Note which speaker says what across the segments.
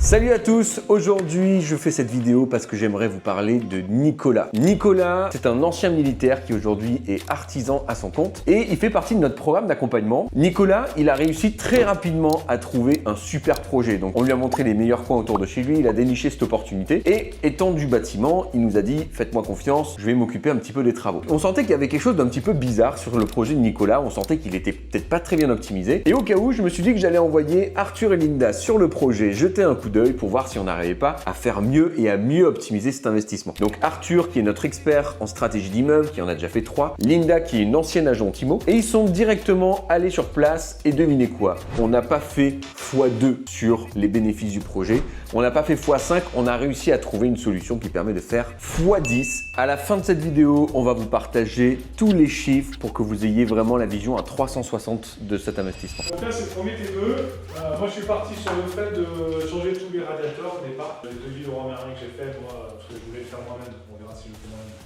Speaker 1: Salut à tous, aujourd'hui je fais cette vidéo parce que j'aimerais vous parler de Nicolas. Nicolas, c'est un ancien militaire qui aujourd'hui est artisan à son compte et il fait partie de notre programme d'accompagnement. Nicolas, il a réussi très rapidement à trouver un super projet. Donc on lui a montré les meilleurs coins autour de chez lui, il a déniché cette opportunité et étant du bâtiment, il nous a dit faites-moi confiance, je vais m'occuper un petit peu des travaux. On sentait qu'il y avait quelque chose d'un petit peu bizarre sur le projet de Nicolas, on sentait qu'il était peut-être pas très bien optimisé et au cas où, je me suis dit que j'allais envoyer Arthur et Linda sur le projet, jeter un coup d'œil pour voir si on n'arrivait pas à faire mieux et à mieux optimiser cet investissement. Donc Arthur qui est notre expert en stratégie d'immeuble, qui en a déjà fait 3, Linda qui est une ancienne agent IMO, et ils sont directement allés sur place et devinez quoi? On n'a pas fait x2 sur les bénéfices du projet, on n'a pas fait x5, on a réussi à trouver une solution qui permet de faire x10. À la fin de cette vidéo, on va vous partager tous les chiffres pour que vous ayez vraiment la vision à 360 de cet investissement.
Speaker 2: Donc là c'est le premier T2. Moi je suis parti sur le fait de changer tous les radiateurs au départ. Les devis de Romain que j'ai fait moi, parce que je voulais le faire moi-même, on verra si je le fais moi-même.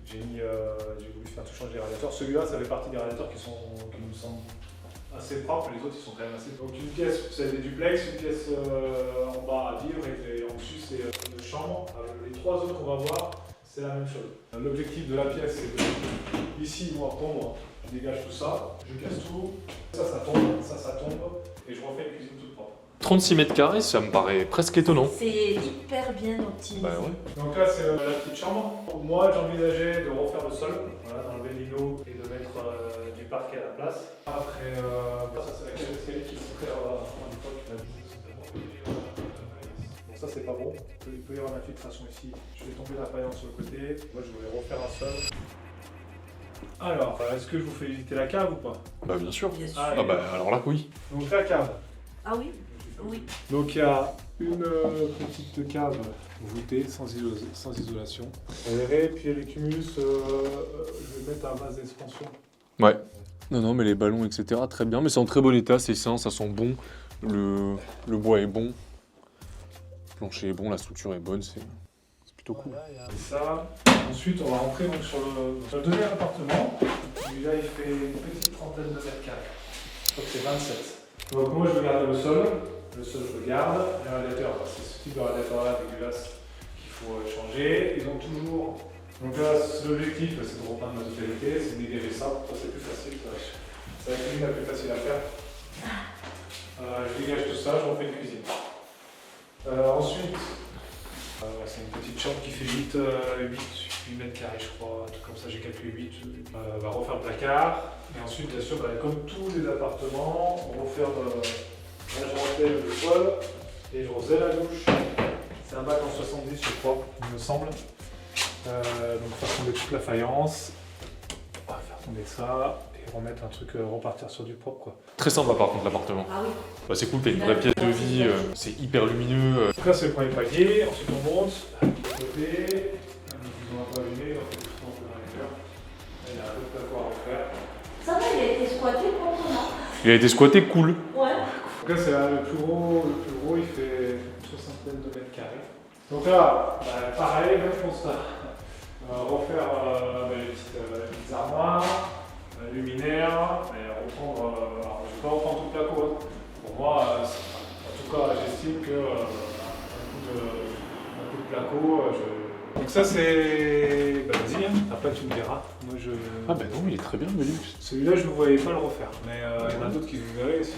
Speaker 2: J'ai voulu faire tout changer les radiateurs. Celui-là ça fait partie des radiateurs qui me semblent assez propres, les autres ils sont quand même assez. Donc une pièce c'est des duplex, une pièce en bas à vivre et en dessus c'est une chambre. Les trois autres qu'on va voir, c'est la même chose. L'objectif de la pièce c'est de ici moi tombe, je dégage tout ça, je casse tout, ça tombe, ça tombe et je refais une cuisine toute propre.
Speaker 3: 36 mètres carrés, ça me paraît presque étonnant.
Speaker 4: C'est hyper bien optimisé.
Speaker 3: Bah ouais.
Speaker 2: Donc là c'est la petite chambre. Moi j'envisageais de refaire le sol, voilà, d'enlever l'ino et de mettre du parquet à la place. Après ça c'est la cage d'escalier qui se fait en époque. Bon ça c'est pas bon, il peut y avoir une infiltration ici. Je vais tomber la faïence sur le côté. Moi je voulais refaire un sol. Alors, est-ce que je vous fais visiter la cave ou pas?
Speaker 3: Bah bien sûr.
Speaker 4: Bien sûr.
Speaker 3: Ah bah alors là oui.
Speaker 2: Donc la cave.
Speaker 4: Ah oui? Oui.
Speaker 2: Donc il y a une petite cave voûtée sans isolation. Vous verrez, puis les cumulus, je vais mettre un vase d'expansion.
Speaker 3: Ouais. Non mais les ballons etc. très bien, mais c'est en très bon état, c'est sain, ça sent bon, le bois est bon, le plancher est bon, la structure est bonne, c'est plutôt cool.
Speaker 2: Voilà, il y a ça. Ensuite on va rentrer donc, sur le deuxième appartement. Celui-là il fait une petite trentaine de mètres carrés. Je crois que c'est 27. Donc moi je vais garder le sol. Le sol je le garde. Les radiateurs, c'est ce type de radiateur là dégueulasse qu'il faut changer. Ils ont toujours. Donc là l'objectif c'est de reprendre la totalité, c'est de dégager ça. Ça c'est plus facile. C'est la cuisine la plus facile à faire. Je dégage tout ça, je refais une cuisine. Ensuite, c'est une petite chambre qui fait 8 mètres carrés, je crois, un truc comme ça, j'ai calculé 8. On va refaire le placard. Et ensuite, bien sûr, comme tous les appartements, on va refaire. Là, je refais le sol et je refais la douche. C'est un bac en 70, je crois, il me semble. Donc, faire tomber toute la faïence. On va faire tomber ça. Remettre un truc, repartir sur du propre quoi.
Speaker 3: Très sympa par contre l'appartement.
Speaker 4: Ah oui.
Speaker 3: Bah, c'est cool, t'as une vraie pièce de vie, c'est hyper lumineux.
Speaker 2: Donc là c'est le premier palier, ensuite on monte, de côté, ils ont un peu allumé, on fait tout dans l'intérieur. Il y a un peu de placo à refaire.
Speaker 4: Ça va, il a été squatté proprement.
Speaker 3: Il a été squatté cool.
Speaker 4: Ouais.
Speaker 2: Donc là c'est le plus gros il fait une soixantaine de mètres carrés. Donc là, pareil, même constat. Refaire les petites armoires. Luminaire, et reprendre. Alors, je ne vais pas reprendre tout le placo. Hein. Pour moi, en tout cas, j'estime que un coup de placo, Donc ça c'est. Vas-y, hein. Après tu me diras. Moi je.
Speaker 3: Ah bah non, il est très bien le luxe.
Speaker 2: Celui-là je ne voyais pas le refaire. Mais il y en a d'autres qui vous verrez. Si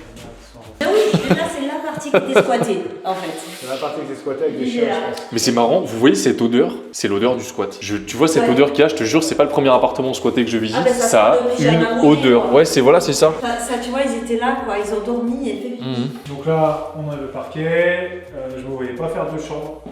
Speaker 4: Ah oui, là c'est la partie qui était squattée en fait.
Speaker 2: c'est la partie qui est squattée avec des chiens, je pense.
Speaker 3: Mais c'est marrant, vous voyez cette odeur? C'est l'odeur du squat. Tu vois cette odeur qu'il y a, je te jure, c'est pas le premier appartement squatté que je visite,
Speaker 4: Ah ben,
Speaker 3: ça a
Speaker 4: depuis jamais
Speaker 3: une
Speaker 4: arrivé,
Speaker 3: odeur.
Speaker 4: quoi.
Speaker 3: Ouais, c'est ça.
Speaker 4: Ça, tu vois, ils étaient là, quoi. Ils ont dormi et fait pipi.
Speaker 2: Donc là, on a le parquet. Je ne me voyais pas faire deux chambres.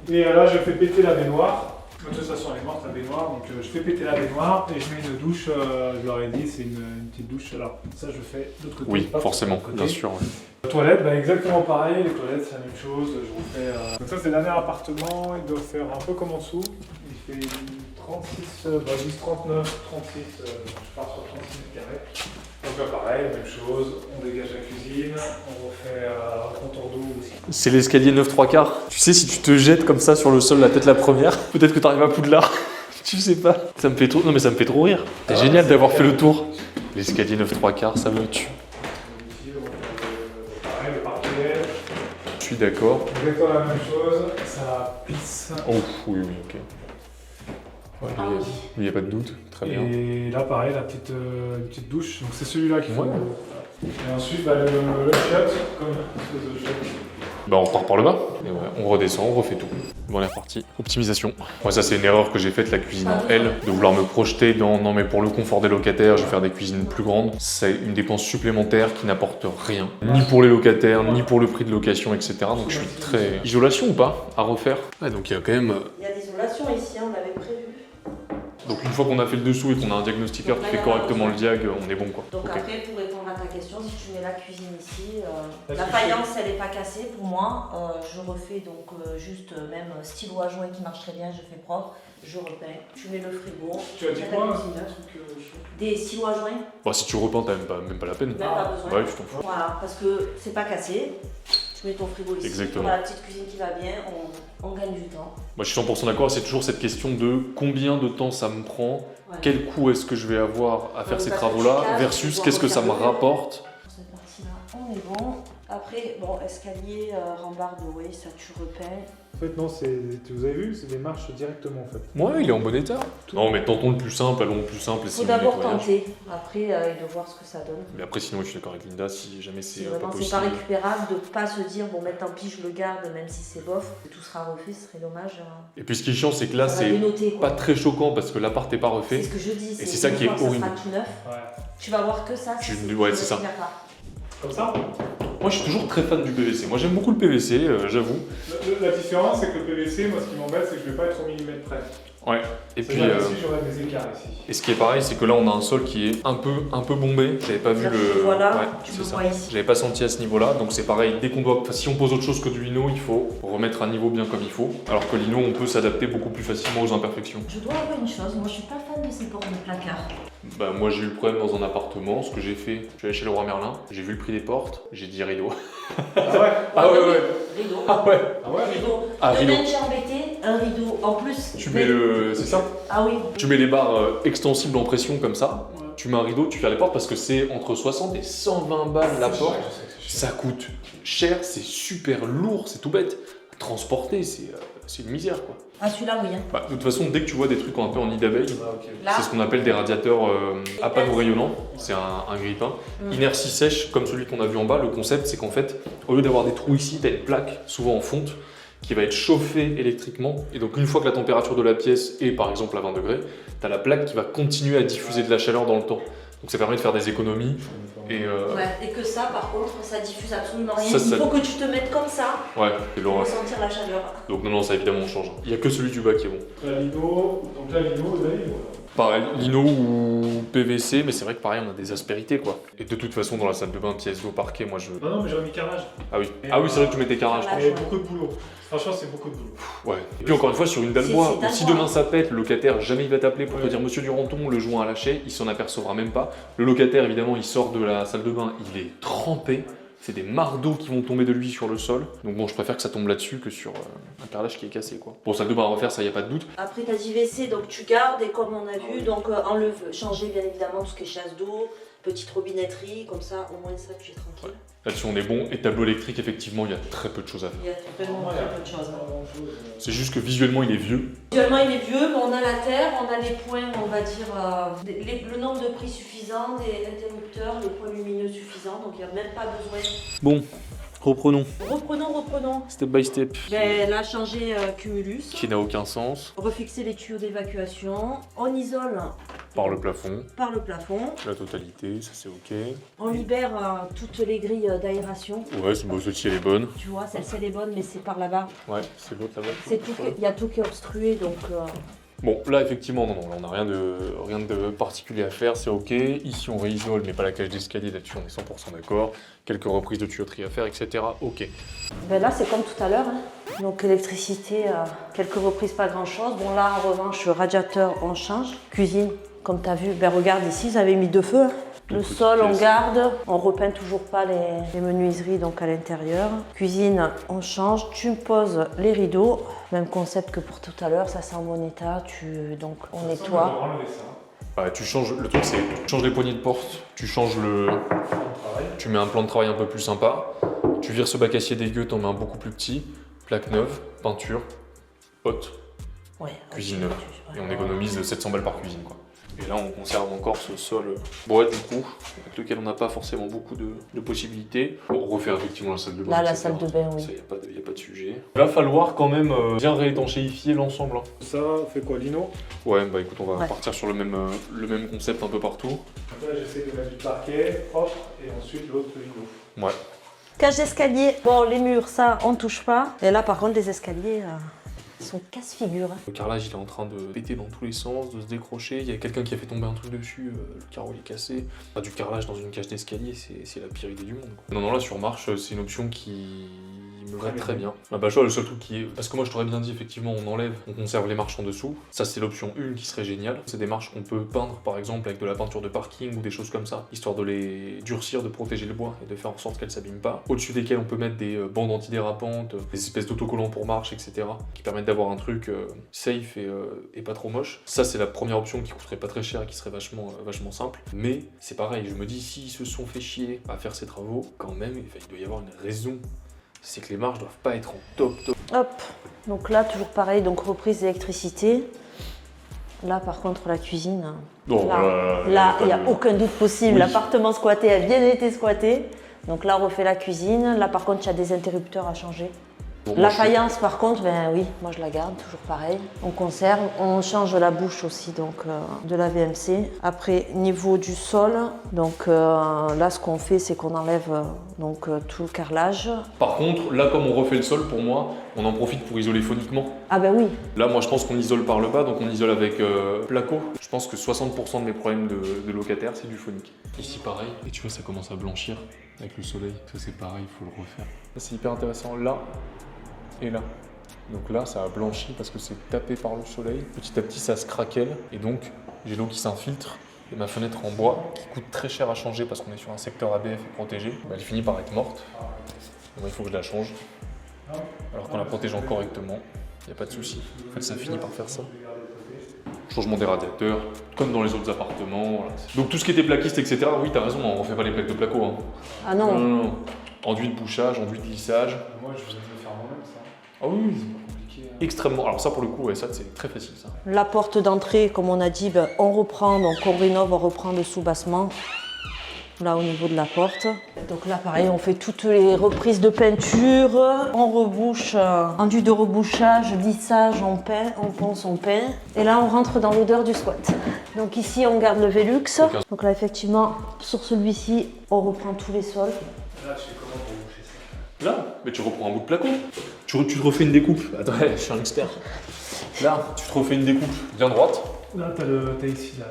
Speaker 2: Et là, je fais péter la baignoire. De toute façon, elle est morte la baignoire. Donc je fais péter la baignoire et je mets une douche. Je leur ai dit, c'est une petite douche. Alors ça, je fais de l'autre côté.
Speaker 3: Oui,
Speaker 2: pas
Speaker 3: forcément,
Speaker 2: de l'autre
Speaker 3: bien
Speaker 2: côté.
Speaker 3: sûr. Ouais.
Speaker 2: Les toilettes, exactement pareil. Les toilettes, c'est la même chose. Je refais. Donc ça, c'est le dernier appartement. Il doit faire un peu comme en dessous. Il fait 36, 10, 39, 36. Je pars sur 36 mètres carrés. Donc là, pareil, même chose. On dégage la cuisine. On refait un contour d'eau aussi.
Speaker 3: C'est l'escalier 9/3. Tu sais, si tu te jettes comme ça sur le sol, la tête la première, peut-être que t'arrives à Poudlard. Tu sais pas. Ça me fait trop. Non, mais ça me fait trop rire. C'est génial d'avoir fait le tour. L'escalier 9/3, ça me tue.
Speaker 2: Pareil, le parquet.
Speaker 3: suis d'accord.
Speaker 2: Exactement la même chose, ça pisse.
Speaker 3: Oh, oui, ok. Ouais,
Speaker 4: Ah oui.
Speaker 3: il n'y a pas de doute, très bien.
Speaker 2: Et là, pareil, la petite douche. Donc, c'est celui-là qu'il faut.
Speaker 3: Ouais.
Speaker 2: Et ensuite, bah, le shot, comme le shot.
Speaker 3: Bah on repart par le bas, et ouais, on redescend, on refait tout. Bon, on est reparti. Optimisation. Moi, ça, c'est une erreur que j'ai faite, la cuisine en L, de vouloir me projeter dans non, mais pour le confort des locataires, je vais faire des cuisines plus grandes. C'est une dépense supplémentaire qui n'apporte rien, ni pour les locataires, ni pour le prix de location, etc. Donc, je suis très. Isolation ou pas à refaire? Ouais, donc il y a quand même.
Speaker 4: Il y a l'isolation ici, on l'avait prévu.
Speaker 3: Donc, une fois qu'on a fait le dessous et qu'on a un diagnostiqueur qui fait correctement le diag, on est bon quoi.
Speaker 4: Donc
Speaker 3: Ok.
Speaker 4: après, pour répondre à ta question, si tu mets la cuisine ici,
Speaker 2: Est-ce
Speaker 4: la
Speaker 2: que
Speaker 4: faïence elle n'est pas cassée pour moi. Je refais donc juste même stylo à joint qui marche très bien, je fais propre, je repeins. Tu mets le frigo.
Speaker 2: Tu as dit
Speaker 4: mets
Speaker 2: quoi,
Speaker 4: ta
Speaker 2: un
Speaker 4: cuisine.
Speaker 2: truc chaud?
Speaker 4: Des stylos à joint,
Speaker 3: Bah, si tu repeins, t'as même pas la peine.
Speaker 4: même pas besoin.
Speaker 3: Bah, ouais, tu t'en fous.
Speaker 4: Voilà, parce que c'est pas cassé. Tu mets ton frigo ici.
Speaker 3: Exactement.
Speaker 4: On a la petite cuisine qui va bien, on gagne du temps.
Speaker 3: Moi, je suis 100% d'accord, c'est toujours cette question de combien de temps ça me prend,
Speaker 4: Voilà.
Speaker 3: quel coût est-ce que je vais avoir à faire
Speaker 4: Oui,
Speaker 3: ces
Speaker 4: parce que
Speaker 3: travaux-là,
Speaker 4: tu casses,
Speaker 3: versus
Speaker 4: tu dois
Speaker 3: qu'est-ce que ça me
Speaker 4: refaire le mur.
Speaker 3: rapporte.
Speaker 4: Pour cette partie-là, on est bon. Après, bon, escalier, rambarde, oui, ça tu repeins.
Speaker 2: En fait, non, vous avez vu, c'est des marches directement en fait.
Speaker 3: Ouais, il est en bon état. Non, mais tentons le plus simple, allons le plus simple et
Speaker 4: Faut
Speaker 3: sinon
Speaker 4: d'abord
Speaker 3: nettoyage.
Speaker 4: tenter, après de voir ce que ça donne.
Speaker 3: Mais après, sinon, je suis d'accord avec Linda, si jamais
Speaker 4: Si
Speaker 3: c'est pas
Speaker 4: vraiment c'est
Speaker 3: possible.
Speaker 4: pas récupérable, de pas se dire bon, mais tant pis, je le garde, même si c'est bof, tout sera refait, ce serait dommage.
Speaker 3: Et puis, ce qui est chiant, c'est que là,
Speaker 4: Ça va
Speaker 3: c'est
Speaker 4: dénoter, quoi.
Speaker 3: pas très choquant parce que l'appart est pas
Speaker 4: C'est
Speaker 3: refait.
Speaker 4: ce que je dis.
Speaker 3: Et c'est ça qui est
Speaker 4: une fois que
Speaker 3: horrible.
Speaker 4: Ça sera tout neuf.
Speaker 2: Ouais.
Speaker 4: Tu vas voir que ça.
Speaker 3: Ouais, c'est ça.
Speaker 2: Comme ça.
Speaker 3: Moi, je suis toujours très fan du PVC. Moi, j'aime beaucoup le PVC, j'avoue.
Speaker 2: La différence, c'est que le PVC, moi, ce qui m'embête, c'est que je vais pas être au millimètre près.
Speaker 3: Ouais. Et puis,
Speaker 2: C'est-à-dire ici, j'aurai des écarts ici.
Speaker 3: et ce qui est pareil, c'est que là, on a un sol qui est un peu bombé. J'avais pas vu le.
Speaker 4: Voilà,
Speaker 3: Ouais,
Speaker 4: tu
Speaker 3: c'est
Speaker 4: le
Speaker 3: ça.
Speaker 4: vois ici.
Speaker 3: J'avais pas senti à ce niveau-là, donc c'est pareil. Dès qu'on doit, enfin, si on pose autre chose que du lino, il faut remettre un niveau bien comme il faut. Alors que lino, on peut s'adapter beaucoup plus facilement aux imperfections.
Speaker 4: Je dois avouer une chose, moi je suis pas fan de ces portes de placard.
Speaker 3: Bah moi j'ai eu le problème dans un appartement. Ce que j'ai fait, je suis allé chez le roi Merlin. J'ai vu le prix des portes. J'ai dit rideau.
Speaker 2: Ah ouais.
Speaker 3: Ah ouais ouais.
Speaker 4: Rideau.
Speaker 3: Ah ouais.
Speaker 2: Ah ouais.
Speaker 4: Rideau.
Speaker 3: Ah,
Speaker 4: de
Speaker 3: rideau.
Speaker 4: même j'ai embêté, un rideau en plus.
Speaker 3: Tu mets le, c'est ça.
Speaker 4: Ah oui.
Speaker 3: Tu mets les barres extensibles en pression comme ça.
Speaker 2: Ouais.
Speaker 3: Tu mets un rideau, tu fais les portes parce que c'est entre 60 et 120 balles la
Speaker 2: C'est
Speaker 3: porte.
Speaker 2: cher, je sais que c'est
Speaker 3: Ça coûte cher, c'est super lourd, c'est tout bête. Transporter, c'est une misère quoi.
Speaker 4: Ah celui-là oui. Hein.
Speaker 3: Bah, de toute façon, dès que tu vois des trucs un peu en nid d'abeille,
Speaker 2: cher. Ah, ok.
Speaker 4: Là.
Speaker 3: c'est ce qu'on appelle des radiateurs à panneaux rayonnants. C'est un grille-pain.
Speaker 4: Mm.
Speaker 3: Inertie sèche, comme celui qu'on a vu en bas, le concept c'est qu'en fait, au lieu d'avoir des trous ici, tu as une plaque, souvent en fonte, qui va être chauffée électriquement. Et donc, une fois que la température de la pièce est par exemple à 20 degrés, tu as la plaque qui va continuer à diffuser de la chaleur dans le temps. Donc, ça permet de faire des économies. Et
Speaker 4: Ouais. Et que ça par contre, ça diffuse absolument rien.
Speaker 3: Ça,
Speaker 4: Il
Speaker 3: ça-
Speaker 4: faut que tu te mettes comme ça
Speaker 3: ouais, c'est
Speaker 4: pour
Speaker 3: l'horreur.
Speaker 4: ressentir la chaleur.
Speaker 3: Donc, non, ça évidemment on change. Il n'y a que celui du bas qui est bon.
Speaker 2: La lino, donc là, lino,
Speaker 3: Pareil, lino ou PVC, mais c'est vrai que pareil, on a des aspérités quoi. Et de toute façon, dans la salle de bain, pièce d'eau, parquet, moi je.
Speaker 2: Non, mais j'aurais mis carrelage.
Speaker 3: Ah oui, ah oui, c'est vrai que tu mettais carrelage.
Speaker 4: Ah,
Speaker 2: Il y a
Speaker 4: ouais.
Speaker 2: beaucoup de boulot. Franchement, c'est beaucoup de boulot.
Speaker 3: Ouais. Et puis encore une fois, sur une dalle
Speaker 4: C'est-
Speaker 3: bois,
Speaker 4: c'est
Speaker 3: si
Speaker 4: dalle
Speaker 3: demain
Speaker 4: bois.
Speaker 3: ça pète, le locataire, jamais il va t'appeler pour te
Speaker 2: Ouais.
Speaker 3: dire Monsieur Duranton, le joint a lâché, il s'en apercevra même pas. Le locataire, évidemment, il sort de la salle de bain, il est trempé. C'est des mares d'eau qui vont tomber de lui sur le sol. Donc bon, je préfère que ça tombe là-dessus que sur un carrelage qui est cassé quoi. Pour salle de bain à refaire, ça y a pas de doute.
Speaker 4: Après t'as dit WC, donc tu gardes et comme on a vu, donc enlève, changer bien évidemment tout ce qui est chasse d'eau, petite robinetterie, comme ça au moins ça tu es tranquille.
Speaker 3: Là-dessus, on est bon. Et tableau électrique, effectivement, il y a très peu de choses à faire.
Speaker 4: Il y a vraiment très peu de choses.
Speaker 2: Pas grand-chose.
Speaker 3: C'est juste que visuellement, il est vieux.
Speaker 4: Visuellement il est vieux, mais on a la terre, on a les points, on va dire, le nombre de prix suffisant, des interrupteurs, les points lumineux suffisants, donc il n'y a même pas besoin.
Speaker 3: Bon, reprenons.
Speaker 4: Reprenons.
Speaker 3: Step by step.
Speaker 4: Ben, là, changer cumulus,
Speaker 3: Qui n'a aucun sens.
Speaker 4: refixer les tuyaux d'évacuation, on isole
Speaker 3: Par le plafond,
Speaker 4: par le plafond,
Speaker 3: la totalité, ça c'est ok.
Speaker 4: on libère toutes les grilles d'aération.
Speaker 3: Ouais, c'est beau, celle-ci elle est bonne.
Speaker 4: Tu vois, celle-ci elle est bonne, mais c'est par là-bas.
Speaker 3: Ouais, c'est l'autre là-bas.
Speaker 4: C'est tout, il y a tout qui est obstrué, donc
Speaker 3: Bon, là effectivement, non, on n'a rien de particulier à faire, c'est ok. Ici on réisole, mais pas la cage d'escalier, là-dessus on est 100% d'accord. Quelques reprises de tuyauterie à faire, etc. Ok.
Speaker 4: ben là c'est comme tout à l'heure. Hein. Donc électricité, quelques reprises, pas grand-chose. Bon là en revanche, radiateur on change. Cuisine, comme tu as vu, ben regarde ici, ils avaient mis 2 feux. Hein. Le
Speaker 3: Deux petites
Speaker 4: sol, on
Speaker 3: pièces.
Speaker 4: garde, on repeint toujours pas les menuiseries donc à l'intérieur. Cuisine, on change, tu poses les rideaux, même concept que pour tout à l'heure, ça c'est en bon état, donc on
Speaker 2: Ça,
Speaker 4: nettoie.
Speaker 2: on va enlever ça.
Speaker 3: Bah, tu changes, le truc c'est, tu changes les poignées de porte, tu changes le.
Speaker 2: On travaille.
Speaker 3: Tu mets un plan de travail un peu plus sympa. Tu vires ce bac acier dégueu, t'en mets un beaucoup plus petit, plaque neuve, peinture, haute,
Speaker 4: Ouais.
Speaker 3: cuisine neuve. Et on économise 700 balles par cuisine, quoi. Et là, on conserve encore ce sol bois, du coup, avec lequel on n'a pas forcément beaucoup de possibilités. Pour refaire effectivement la salle de bain.
Speaker 4: Là, la
Speaker 3: etc.
Speaker 4: salle de bain, oui.
Speaker 3: Ça, y a pas de sujet. Il va falloir quand même bien réétanchéifier l'ensemble. Hein.
Speaker 2: Ça fait quoi, lino?
Speaker 3: Ouais, bah écoute, on va
Speaker 4: Ouais.
Speaker 3: partir sur le même concept un peu partout.
Speaker 2: Donc là, j'essaie de mettre du parquet propre et ensuite l'autre lino.
Speaker 3: Ouais.
Speaker 4: Cage d'escalier. Bon, les murs, ça, on touche pas. Et là, par contre, les escaliers, ils sont casse-figure.
Speaker 3: Le carrelage, il est en train de péter dans tous les sens, de se décrocher. Il y a quelqu'un qui a fait tomber un truc dessus, le carreau il est cassé. Enfin, du carrelage dans une cage d'escalier, c'est la pire idée du monde. Quoi. Non, là, sur marche, c'est une option qui me va très bien. Ah bah, je vois, le seul truc qui est... Parce que moi, je t'aurais bien dit, effectivement, on enlève, on conserve les marches en dessous. Ça, c'est l'option 1 qui serait géniale. C'est des marches qu'on peut peindre, par exemple, avec de la peinture de parking ou des choses comme ça, histoire de les durcir, de protéger le bois et de faire en sorte qu'elles s'abîment pas. Au-dessus desquelles, on peut mettre des bandes antidérapantes, des espèces d'autocollants pour marche, etc., qui permettent d'avoir un truc safe et pas trop moche. Ça, c'est la première option qui coûterait pas très cher et qui serait vachement simple. Mais c'est pareil, je me dis, s'ils se sont fait chier à faire ces travaux, quand même, il doit y avoir une raison. C'est que les marches doivent pas être en top.
Speaker 4: Hop. Donc là, toujours pareil, donc reprise d'électricité. Là, par contre, la cuisine.
Speaker 3: Bon,
Speaker 4: Là, il n'y a aucun doute possible.
Speaker 3: Oui.
Speaker 4: L'appartement squatté a bien été squatté. Donc là, on refait la cuisine. Là, par contre, il y a des interrupteurs à changer.
Speaker 3: Bon,
Speaker 4: La
Speaker 3: moi,
Speaker 4: faïence, par contre, ben oui, moi je la garde, toujours pareil. On conserve, on change la bouche aussi, donc de la VMC. Après, niveau du sol, donc là, ce qu'on fait, c'est qu'on enlève tout le carrelage.
Speaker 3: Par contre, là, comme on refait le sol, pour moi, on en profite pour isoler phoniquement.
Speaker 4: Ah ben oui.
Speaker 3: Là, moi, je pense qu'on isole par le bas, donc on isole avec placo. Je pense que 60% de mes problèmes de locataires, c'est du phonique. Ici, pareil. Et tu vois, ça commence à blanchir avec le soleil. Ça, c'est pareil, il faut le refaire. C'est hyper intéressant là et là. Donc là, ça a blanchi parce que c'est tapé par le soleil. Petit à petit, ça se craquelle. Et donc, j'ai l'eau qui s'infiltre. Et ma fenêtre en bois, qui coûte très cher à changer parce qu'on est sur un secteur ABF et protégé, bah, elle finit par être morte. Donc il faut que je la change. Alors qu'on la protège correctement. Il n'y a pas de souci. En fait, ça finit par faire ça. Changement des radiateurs, comme dans les autres appartements. Voilà. Donc tout ce qui était plaquiste, etc. Oui, t'as raison, on refait pas les plaques de placo. Hein.
Speaker 4: Ah non.
Speaker 3: Non. Enduit de bouchage, enduit de lissage.
Speaker 2: Moi, je viens de le faire moi-même, ça.
Speaker 3: Ah oui,
Speaker 2: C'est pas compliqué. Hein.
Speaker 3: extrêmement. Alors ça, pour le coup, ouais, ça, c'est très facile, ça.
Speaker 4: La porte d'entrée, comme on a dit, ben, on reprend, donc on rénove, on reprend le sous-bassement. Là, au niveau de la porte. Donc là, pareil, on fait toutes les reprises de peinture. On rebouche, enduit de rebouchage, lissage, on peint, on ponce, on peint. Et là, on rentre dans l'odeur du squat. Donc ici, on garde le Velux. Donc là, effectivement, sur celui-ci, on reprend tous les sols.
Speaker 2: Là, je sais comment pour boucher ça.
Speaker 3: Là, mais tu reprends un bout de placo. Tu te refais une découpe. Attends, je suis un expert. Là, tu te refais une découpe bien droite.
Speaker 2: Là, t'as ici, là,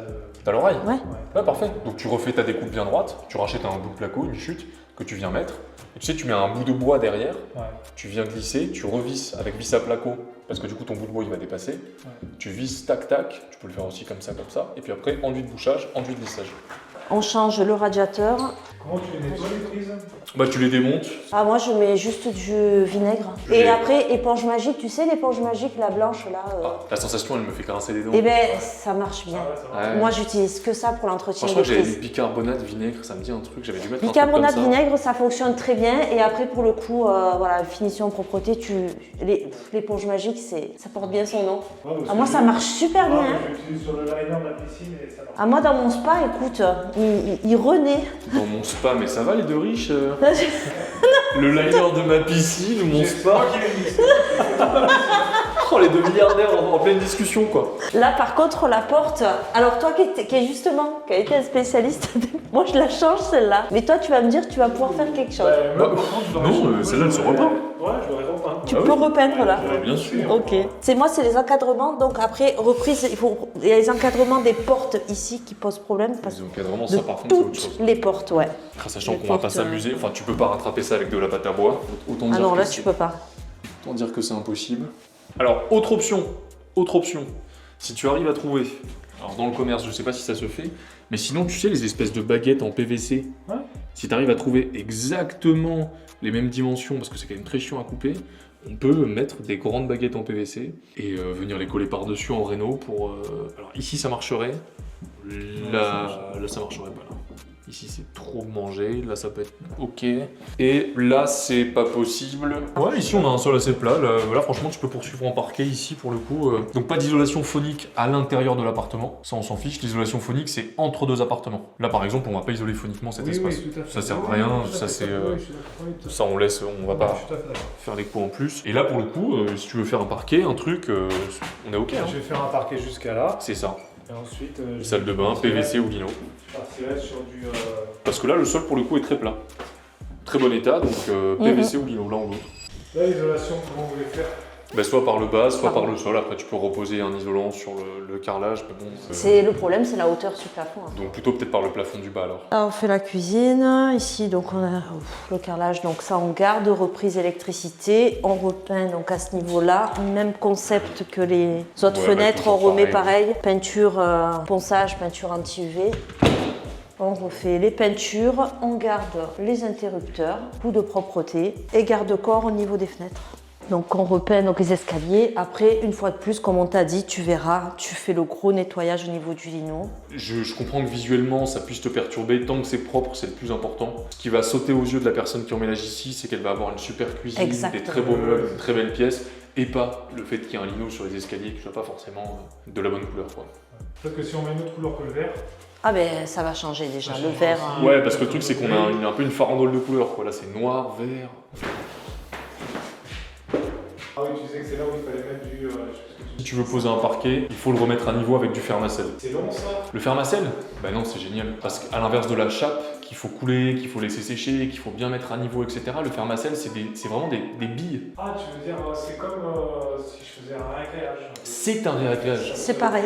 Speaker 3: T'as l'oreille.
Speaker 4: Ouais.
Speaker 3: Ouais, parfait. Donc tu refais ta découpe bien droite, tu rachètes un bout de placo, une chute, que tu viens mettre. Et tu sais, tu mets un bout de bois derrière,
Speaker 2: Ouais.
Speaker 3: tu viens glisser, tu revisses avec vis à placo, parce que du coup ton bout de bois il va dépasser.
Speaker 2: Ouais.
Speaker 3: Tu visses tac tac, tu peux le faire aussi comme ça, et puis après enduit de bouchage, enduit de lissage.
Speaker 4: On change le radiateur.
Speaker 2: Comment tu les nettoies, les prises?
Speaker 3: Bah tu les démontes.
Speaker 4: Ah, moi, je mets juste du vinaigre. Et après, éponge magique, tu sais, l'éponge magique, la blanche, là.
Speaker 3: Ah, la sensation elle me fait grincer les dents.
Speaker 4: Eh ben, ça marche bien.
Speaker 3: Ouais.
Speaker 4: Moi, j'utilise que ça pour l'entretien
Speaker 3: Moi, je crois que j'avais
Speaker 4: électrique.
Speaker 3: du bicarbonate, vinaigre, ça me dit un truc, j'avais dû mettre un truc
Speaker 4: Bicarbonate,
Speaker 3: comme ça.
Speaker 4: vinaigre, ça fonctionne très bien. Et après, pour le coup, voilà, finition, propreté, l'éponge magique, ça porte bien son nom. Ah, moi, ça marche super bien. Hein.
Speaker 2: Je l'utilise sur le liner de la piscine et ça marche.
Speaker 4: Ah, moi, dans mon spa, écoute, il renaît.
Speaker 3: Dans mon spa, mais ça va les deux riches Le liner de ma piscine ou mon
Speaker 2: C'est
Speaker 3: spa.
Speaker 2: moi qui l'ai mis.
Speaker 3: Oh, les 2 milliardaires en pleine discussion, quoi.
Speaker 4: Là, par contre, la porte. Alors, toi qui a été un spécialiste, moi, je la change celle-là. Mais toi, tu vas me dire, tu vas pouvoir faire quelque chose.
Speaker 2: Moi, par contre, je l'aurais
Speaker 3: non,
Speaker 2: changé.
Speaker 3: celle-là, elle se repeint.
Speaker 2: Ouais, je l'aurais repeint.
Speaker 4: Tu
Speaker 3: Ah
Speaker 4: peux
Speaker 3: oui.
Speaker 4: repeindre là.
Speaker 3: Ouais, bien sûr.
Speaker 4: Ok. C'est les encadrements. Donc après reprise, il y a les encadrements des portes ici qui posent problème parce
Speaker 3: Les encadrements,
Speaker 4: de
Speaker 3: ça par contre, c'est autre
Speaker 4: toutes
Speaker 3: chose.
Speaker 4: les portes, ouais.
Speaker 3: Sachant
Speaker 4: les
Speaker 3: qu'on va pas
Speaker 4: portes,
Speaker 3: s'amuser, enfin tu peux pas rattraper ça avec de la pâte à bois. Autant
Speaker 4: Ah
Speaker 3: dire
Speaker 4: non,
Speaker 3: que
Speaker 4: là
Speaker 3: c'est-
Speaker 4: tu peux pas.
Speaker 3: autant dire que c'est impossible. Alors, autre option, si tu arrives à trouver, alors dans le commerce, je sais pas si ça se fait, mais sinon, tu sais, les espèces de baguettes en PVC,
Speaker 2: Ouais.
Speaker 3: si tu arrives à trouver exactement les mêmes dimensions, parce que c'est quand même très chiant à couper, on peut mettre des grandes baguettes en PVC et venir les coller par-dessus en réno pour... Alors ici, ça marcherait, là, ça marcherait pas, là. Ici c'est trop manger, là ça peut être ok. Et là c'est pas possible. Ouais, ici on a un sol assez plat. Là franchement tu peux poursuivre en parquet ici pour le coup. Donc pas d'isolation phonique à l'intérieur de l'appartement. Ça on s'en fiche. L'isolation phonique c'est entre deux appartements. Là par exemple on va pas isoler phoniquement cet espace.
Speaker 2: Oui, tout à fait.
Speaker 3: Ça sert à rien. Ça c'est. Ça on laisse, on va pas faire les coups en plus. Et là pour le coup, si tu veux faire un parquet, un truc, on est ok. Hein.
Speaker 2: Je vais faire un parquet jusqu'à là.
Speaker 3: C'est ça.
Speaker 2: Et ensuite,
Speaker 3: Salle de bain, PVC ou lino.
Speaker 2: Je partirai sur du.
Speaker 3: Parce que là, le sol pour le coup est très plat. Très bon état, donc PVC ou lino, l'un ou l'autre.
Speaker 2: Là, l'isolation, comment vous voulez faire?
Speaker 3: Bah, soit par le bas, soit par le sol. Après, tu peux reposer un isolant sur le carrelage. Mais bon,
Speaker 4: C'est le problème, c'est la hauteur sur plafond. Hein.
Speaker 3: donc plutôt peut-être par le plafond du bas alors.
Speaker 4: Là, on fait la cuisine. Ici, donc on a le carrelage. Donc ça, on garde reprise électricité. On repeint donc à ce niveau-là. Même concept que les autres fenêtres. On remet pareil. Peinture, ponçage, peinture anti-UV. On refait les peintures. On garde les interrupteurs, coup de propreté et garde-corps au niveau des fenêtres. Donc on repeint donc les escaliers. Après, une fois de plus, comme on t'a dit, tu verras, tu fais le gros nettoyage au niveau du lino.
Speaker 3: Je comprends que visuellement ça puisse te perturber, tant que c'est propre c'est le plus important. Ce qui va sauter aux yeux de la personne qui emménage ici, c'est qu'elle va avoir une super cuisine,
Speaker 4: Exactement.
Speaker 3: des très beaux meubles, une très belle pièce, et pas le fait qu'il y ait un lino sur les escaliers qui soit pas forcément de la bonne couleur quoi.
Speaker 2: Peut-être que si on met une autre couleur que le vert.
Speaker 4: Ah ben ça va changer déjà,
Speaker 2: Ça
Speaker 4: le
Speaker 2: change
Speaker 4: vert.
Speaker 2: aussi.
Speaker 3: Ouais, parce que le truc c'est qu'on a un peu une farandole de couleurs quoi. Là c'est noir, vert.
Speaker 2: Ah oui, tu sais que c'est là où il fallait mettre du.
Speaker 3: Si tu veux poser un parquet, il faut le remettre à niveau avec du fermacelle.
Speaker 2: C'est long ça?
Speaker 3: Le fermacelle? Bah non, c'est génial. Parce qu'à l'inverse de la chape, qu'il faut couler, qu'il faut laisser sécher, qu'il faut bien mettre à niveau, etc., le fermacelle, c'est vraiment des billes.
Speaker 2: Ah, tu veux dire, c'est comme si je faisais un réglage.
Speaker 3: C'est un réglage.
Speaker 4: C'est pareil.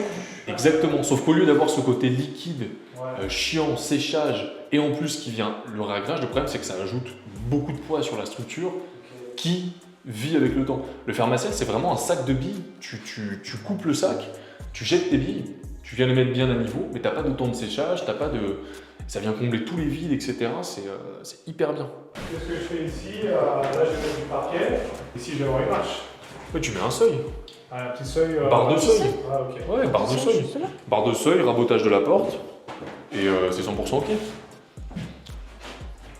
Speaker 3: Exactement. Sauf qu'au lieu d'avoir ce côté liquide,
Speaker 2: Ouais.
Speaker 3: chiant, séchage, et en plus qui vient le réglage, le problème c'est que ça ajoute beaucoup de poids sur la structure qui vit avec le temps. Le fermacelle, c'est vraiment un sac de billes. Tu coupes le sac, tu jettes tes billes, tu viens les mettre bien à niveau, mais t'as pas de temps de séchage, t'as pas de... Ça vient combler tous les vides, etc. C'est hyper bien.
Speaker 2: Qu'est-ce que je fais ici? Là, je vais mettre du parquet. Ici, je vais avoir une marche.
Speaker 3: Ouais, tu mets un seuil.
Speaker 2: Un petit seuil.
Speaker 3: Barre de seuil.
Speaker 2: Ah, ok.
Speaker 3: Ouais, barre de seuil.
Speaker 4: Juste là.
Speaker 3: Barre de seuil, rabotage de la porte, et c'est 100% ok.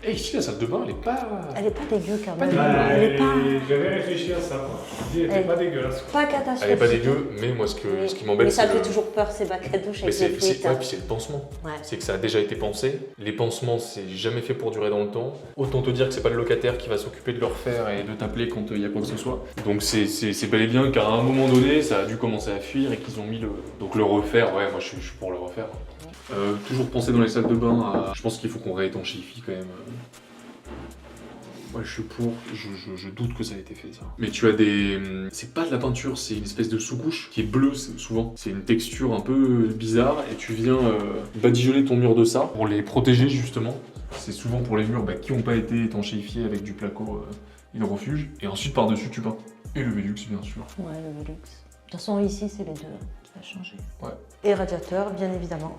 Speaker 3: Et ici, la salle de bain, elle est pas...
Speaker 4: Elle est pas dégueu quand même.
Speaker 2: Bah,
Speaker 4: Elle est pas,
Speaker 2: J'avais réfléchi à ça. Moi. Je me dis, elle était pas dégueulasse.
Speaker 4: pas catastrophique.
Speaker 3: Elle est pas dégueu, mais moi, ce qui
Speaker 4: Mais
Speaker 3: m'embête,
Speaker 4: ça
Speaker 3: c'est
Speaker 4: me fait
Speaker 3: le...
Speaker 4: toujours peur ces bacs à douche
Speaker 3: Mais
Speaker 4: avec
Speaker 3: c'est
Speaker 4: les frites.
Speaker 3: ouais, puis c'est le pansement.
Speaker 4: Ouais.
Speaker 3: C'est que ça a déjà été pensé. Les pansements, c'est jamais fait pour durer dans le temps. Autant te dire que c'est pas le locataire qui va s'occuper de le refaire et de t'appeler quand il y a quoi que ce soit. Donc c'est bel et bien qu'à un moment donné, ça a dû commencer à fuir et qu'ils ont mis le... Donc le refaire, ouais, moi je suis pour le refaire. Toujours penser dans les salles de bain à... Je pense qu'il faut qu'on réétanchifie quand même. Ouais, je suis pour, je doute que ça a été fait ça. Mais tu as des... C'est pas de la peinture, c'est une espèce de sous-couche qui est bleue souvent. C'est une texture un peu bizarre et tu viens badigeonner ton mur de ça pour les protéger justement. C'est souvent pour les murs qui n'ont pas été étanchéifiés avec du placo hydrofuge. Et ensuite par-dessus tu peins. Et le Velux bien sûr.
Speaker 4: Ouais, le Velux. De toute façon, ici, c'est les deux qui va changer.
Speaker 3: Ouais.
Speaker 4: Et radiateur, bien évidemment.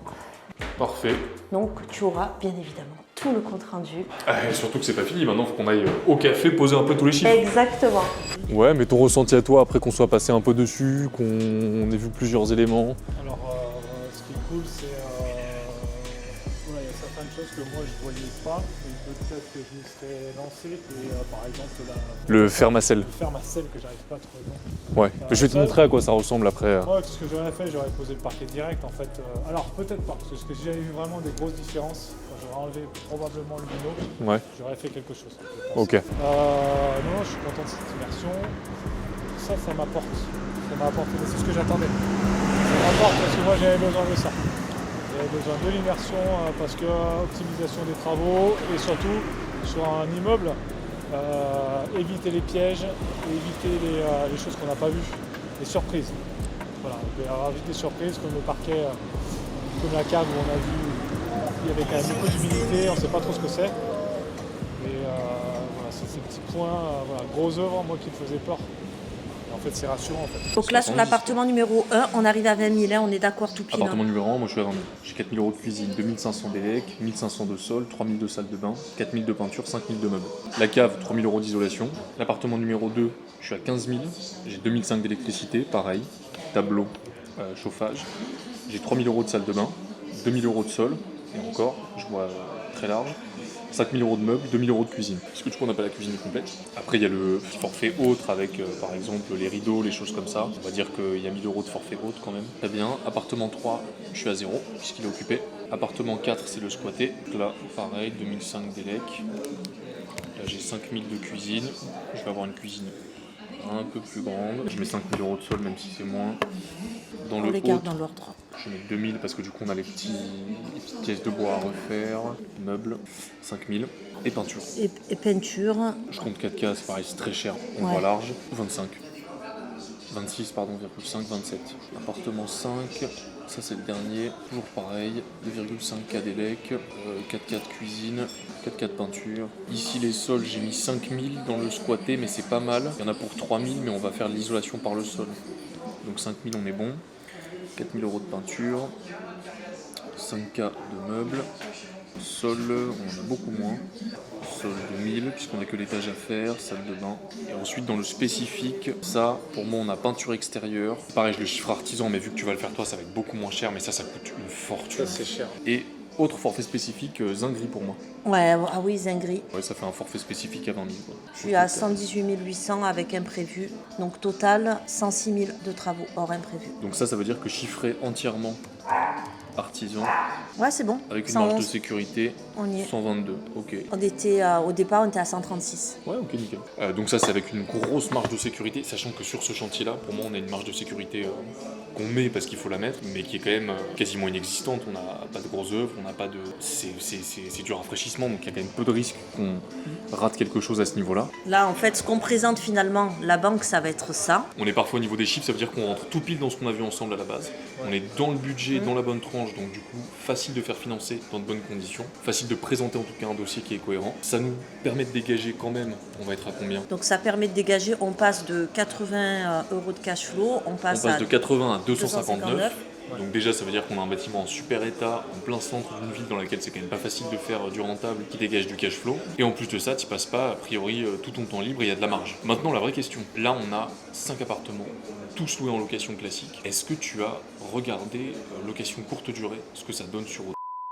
Speaker 3: Parfait.
Speaker 4: Donc, tu auras, bien évidemment, tout le compte rendu.
Speaker 3: Et surtout que c'est pas fini, maintenant faut qu'on aille au café poser un peu tous les chiffres.
Speaker 4: Exactement.
Speaker 3: Ouais, mais ton ressenti à toi après qu'on soit passé un peu dessus, qu'on ait vu plusieurs éléments.
Speaker 2: Alors, ce qui est cool, c'est. Voilà, il y a certaines choses que moi je voyais pas, et peut-être que je m'y serais lancé, et par exemple
Speaker 3: Le fermacelle.
Speaker 2: le fermacelle que j'arrive pas à trouver.
Speaker 3: Ouais. Je vais te montrer à quoi ça ressemble après.
Speaker 2: Ouais, tout ce que j'aurais fait, j'aurais posé le parquet direct en fait. Alors peut-être pas, parce que si j'avais eu vraiment des grosses différences, j'aurais enlevé probablement le lino,
Speaker 3: Ouais.
Speaker 2: j'aurais fait quelque chose. Je pense.
Speaker 3: Ok.
Speaker 2: Non, je suis content de cette immersion. Ça m'apporte. Ça m'a apporté, c'est ce que j'attendais. Ça m'apporte parce que moi j'avais besoin de ça. J'avais besoin de l'immersion parce que optimisation des travaux et surtout sur un immeuble, éviter les pièges et éviter les choses qu'on n'a pas vues, les surprises. Voilà, il peut y avoir vite des surprises comme le parquet, comme la cave où on a vu, il y avait quand même beaucoup d'humidité, on ne sait pas trop ce que c'est. Mais voilà, c'est ces petits points, voilà, gros œuvres, moi qui me faisaient peur. Et en fait, c'est rassurant en fait.
Speaker 4: Donc là, sur l'appartement numéro 1, on arrive à 20 000, hein, on est d'accord tout pile.
Speaker 3: Appartement numéro 1, moi je suis à 22. J'ai 4 000 € de cuisine, 2 500 d'élec, 1 500 de sol, 3 000 de salle de bain, 4 000 de peinture, 5 000 de meubles. La cave, 3 000 € d'isolation. L'appartement numéro 2, je suis à 15 000. J'ai 2 500 d'électricité, pareil. Tableau, chauffage. J'ai 3 000 € de salle de bain, 2 000 € de sol. Et encore, je vois très large. 5 000 € de meubles, 2 000 € de cuisine. Parce que du coup, on n'a pas la cuisine complète. Après, il y a le petit forfait autre avec, par exemple, les rideaux, les choses comme ça. On va dire qu'il y a 1 000 € de forfait autre quand même. Très bien. Appartement 3, je suis à 0, puisqu'il est occupé. Appartement 4, c'est le squatté. Donc là, pareil, 2005 d'élec. Là, j'ai 5 000 de cuisine. Je vais avoir une cuisine un peu plus grande. Je mets 5 000 € de sol, même si c'est moins. Dans
Speaker 4: On
Speaker 3: le
Speaker 4: les garde
Speaker 3: haut,
Speaker 4: dans l'ordre.
Speaker 3: je mets 2000 parce que du coup on a les petites pièces de bois à refaire, meubles, 5000 et peinture.
Speaker 4: Et peinture.
Speaker 3: Je compte 4K, c'est pareil, c'est très cher, on voit large, 25. 26, pardon, 0,5, 27. Appartement 5, ça c'est le dernier, toujours pareil, 2,5K d'élec, 4K de cuisine, 4K de peinture. Ici les sols, j'ai mis 5000 dans le squatté, mais c'est pas mal. Il y en a pour 3000, mais on va faire l'isolation par le sol. Donc 5000 on est bon. 4 000 € de peinture, 5K de meubles, sol, on en a beaucoup moins, sol de 1000 puisqu'on n'a que l'étage à faire, salle de bain. Et ensuite dans le spécifique, ça pour moi on a peinture extérieure. Pareil je le chiffre artisan mais vu que tu vas le faire toi ça va être beaucoup moins cher mais ça coûte une fortune.
Speaker 2: Ça c'est cher.
Speaker 3: Et autre forfait spécifique, Zingri pour moi.
Speaker 4: Ouais, ah oui, Zingri.
Speaker 3: Ouais, ça fait un forfait spécifique à 20 000 quoi.
Speaker 4: Je suis à 118 800 avec imprévu. Donc total, 106 000 de travaux hors imprévu.
Speaker 3: Donc ça veut dire que chiffré entièrement artisan,
Speaker 4: Ouais, c'est bon.
Speaker 3: avec une marge de
Speaker 4: 111,
Speaker 3: sécurité,
Speaker 4: on y est.
Speaker 3: 122, ok.
Speaker 4: On était, au départ, on était à 136.
Speaker 3: Ouais, ok, nickel. Donc ça, c'est avec une grosse marge de sécurité, sachant que sur ce chantier-là, pour moi, on a une marge de sécurité qu'on met parce qu'il faut la mettre, mais qui est quand même quasiment inexistante. On n'a pas de grosses œuvres, on n'a pas de... C'est du rafraîchissement, donc il y a quand même peu de risques qu'on rate quelque chose à ce niveau-là.
Speaker 4: Là, en fait, ce qu'on présente finalement, la banque, ça va être ça.
Speaker 3: On est parfois au niveau des chiffres, ça veut dire qu'on rentre tout pile dans ce qu'on a vu ensemble à la base. On est dans le budget, dans la bonne tranche, donc du coup, facile de faire financer dans de bonnes conditions. Facile de présenter en tout cas un dossier qui est cohérent. Ça nous permet de dégager quand même, on va être à combien?
Speaker 4: Donc ça permet de dégager, on passe de 80 € de cash flow, on passe
Speaker 3: de 80 à 259.
Speaker 4: 259.
Speaker 3: Donc déjà ça veut dire qu'on a un bâtiment en super état, en plein centre d'une ville dans laquelle c'est quand même pas facile de faire du rentable qui dégage du cash flow. Et en plus de ça, tu passes pas a priori tout ton temps libre et il y a de la marge. Maintenant la vraie question, là on a 5 appartements, tous loués en location classique. Est-ce que tu as regardé location courte durée, ce que ça donne sur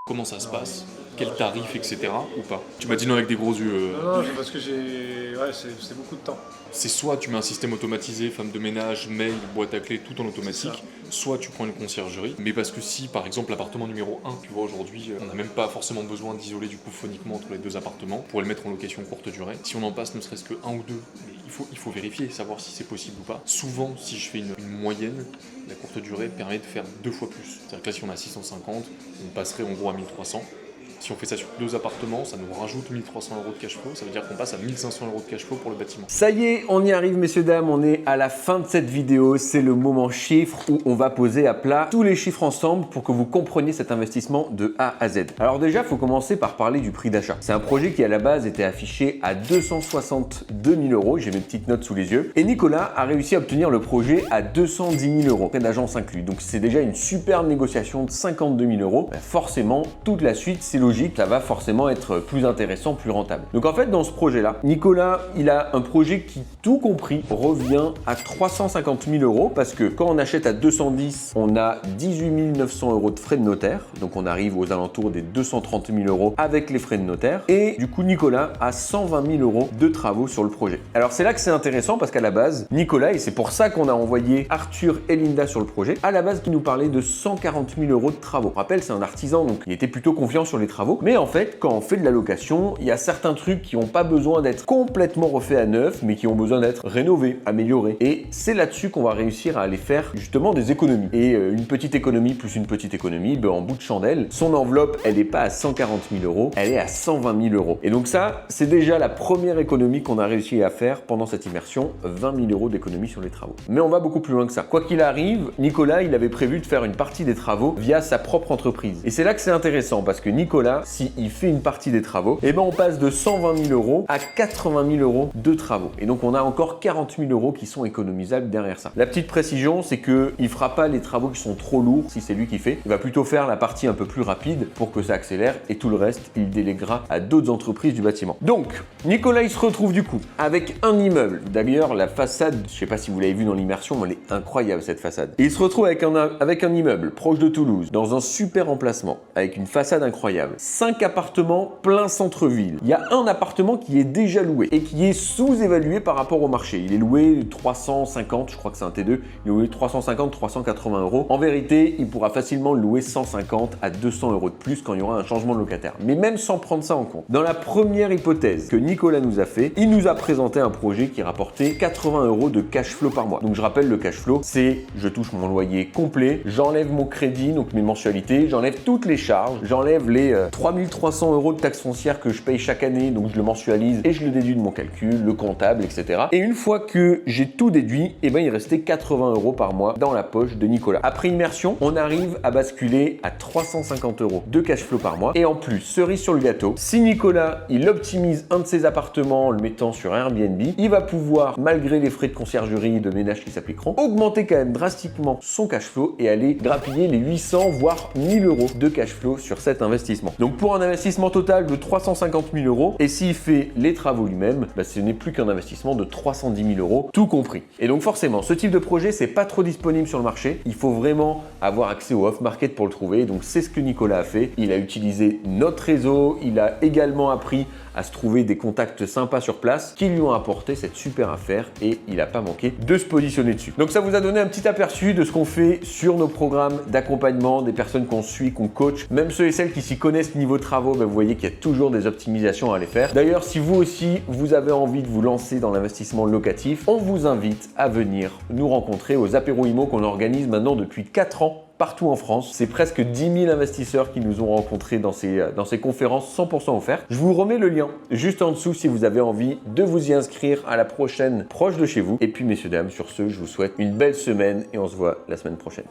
Speaker 3: comment ça se passe, quel tarif, etc. ou pas? Tu m'as dit non avec des gros yeux.
Speaker 2: Non, parce que c'est beaucoup de temps.
Speaker 3: C'est soit tu mets un système automatisé, femme de ménage, mail, boîte à clés, tout en automatique, soit tu prends une conciergerie. Mais parce que si, par exemple, l'appartement numéro 1, tu vois, aujourd'hui, on n'a même pas forcément besoin d'isoler du coup phoniquement entre les deux appartements pour le mettre en location courte durée. Si on en passe ne serait-ce que un ou deux, mais il faut vérifier, savoir si c'est possible ou pas. Souvent, si je fais une moyenne, la courte durée permet de faire 2 fois plus. C'est-à-dire que là, si on a 650, on passerait en gros à 1300. Si on fait ça sur 2 appartements, ça nous rajoute 1300 € de cash flow, ça veut dire qu'on passe à 1500 € de cash flow pour le bâtiment.
Speaker 1: Ça y est, on y arrive messieurs dames, on est à la fin de cette vidéo, c'est le moment chiffre où on va poser à plat tous les chiffres ensemble pour que vous compreniez cet investissement de A à Z. Alors déjà, il faut commencer par parler du prix d'achat. C'est un projet qui à la base était affiché à 262 000 €, j'ai mes petites notes sous les yeux, et Nicolas a réussi à obtenir le projet à 210 000 €, frais d'agence inclus. Donc c'est déjà une super négociation de 52 000 €. Forcément, toute la suite, c'est logique, ça va forcément être plus intéressant, plus rentable. Donc en fait, dans ce projet-là, Nicolas, il a un projet qui, tout compris, revient à 350 000 € parce que quand on achète à 210, on a 18 900 € de frais de notaire. Donc on arrive aux alentours des 230 000 € avec les frais de notaire. Et du coup, Nicolas a 120 000 € de travaux sur le projet. Alors c'est là que c'est intéressant parce qu'à la base, Nicolas, et c'est pour ça qu'on a envoyé Arthur et Linda sur le projet, à la base, qui nous parlait de 140 000 € de travaux. Je rappelle, c'est un artisan, donc il était plutôt confiant sur les travaux. Mais en fait, quand on fait de la location, il y a certains trucs qui n'ont pas besoin d'être complètement refaits à neuf, mais qui ont besoin d'être rénovés, améliorés. Et c'est là-dessus qu'on va réussir à aller faire justement des économies. Et une petite économie plus une petite économie, en bout de chandelle, son enveloppe, elle n'est pas à 140 000 €, elle est à 120 000 €. Et donc ça, c'est déjà la première économie qu'on a réussi à faire pendant cette immersion, 20 000 € d'économie sur les travaux. Mais on va beaucoup plus loin que ça. Quoi qu'il arrive, Nicolas, il avait prévu de faire une partie des travaux via sa propre entreprise. Et c'est là que c'est intéressant parce que Nicolas, s'il fait une partie des travaux, on passe de 120 000 € à 80 000 € de travaux. Et donc on a encore 40 000 € qui sont économisables derrière ça. La petite précision, c'est qu'il ne fera pas les travaux qui sont trop lourds si c'est lui qui fait. Il va plutôt faire la partie un peu plus rapide pour que ça accélère et tout le reste, il déléguera à d'autres entreprises du bâtiment. Donc, Nicolas, il se retrouve du coup avec un immeuble. D'ailleurs, la façade, je ne sais pas si vous l'avez vu dans l'immersion, mais elle est incroyable cette façade. Et il se retrouve avec un immeuble proche de Toulouse, dans un super emplacement, avec une façade incroyable. 5 appartements plein centre-ville. Il y a un appartement qui est déjà loué et qui est sous-évalué par rapport au marché. Il est loué 350, je crois que c'est un T2, il est loué 350-380 euros. En vérité, il pourra facilement le louer 150 à 200 euros de plus quand il y aura un changement de locataire. Mais même sans prendre ça en compte, dans la première hypothèse que Nicolas nous a fait, il nous a présenté un projet qui rapportait 80 euros de cash flow par mois. Donc je rappelle, le cash flow, c'est je touche mon loyer complet, j'enlève mon crédit, donc mes mensualités, j'enlève toutes les charges, j'enlève les 3300 euros de taxes foncières que je paye chaque année, donc je le mensualise et je le déduis de mon calcul, le comptable, etc. Et une fois que j'ai tout déduit, eh ben, il restait 80 euros par mois dans la poche de Nicolas. Après immersion, on arrive à basculer à 350 euros de cash flow par mois. Et en plus, cerise sur le gâteau, si Nicolas, il optimise un de ses appartements en le mettant sur Airbnb, il va pouvoir, malgré les frais de conciergerie et de ménage qui s'appliqueront, augmenter quand même drastiquement son cash flow et aller grappiller les 800 voire 1000 euros de cash flow sur cet investissement. Donc pour un investissement total de 350 000 euros, et s'il fait les travaux lui-même, bah, ce n'est plus qu'un investissement de 310 000 euros, tout compris. Et donc forcément, ce type de projet, c'est pas trop disponible sur le marché. Il faut vraiment avoir accès au off-market pour le trouver. Donc c'est ce que Nicolas a fait. Il a utilisé notre réseau, il a également appris à se trouver des contacts sympas sur place qui lui ont apporté cette super affaire et il n'a pas manqué de se positionner dessus. Donc ça vous a donné un petit aperçu de ce qu'on fait sur nos programmes d'accompagnement, des personnes qu'on suit, qu'on coach. Même ceux et celles qui s'y connaissent niveau travaux, bah vous voyez qu'il y a toujours des optimisations à aller faire. D'ailleurs, si vous aussi, vous avez envie de vous lancer dans l'investissement locatif, on vous invite à venir nous rencontrer aux apéros IMO qu'on organise maintenant depuis 4 ans partout en France. C'est presque 10 000 investisseurs qui nous ont rencontrés dans ces conférences 100% offertes. Je vous remets le lien juste en dessous si vous avez envie de vous y inscrire à la prochaine proche de chez vous. Et puis messieurs, dames, sur ce, je vous souhaite une belle semaine et on se voit la semaine prochaine.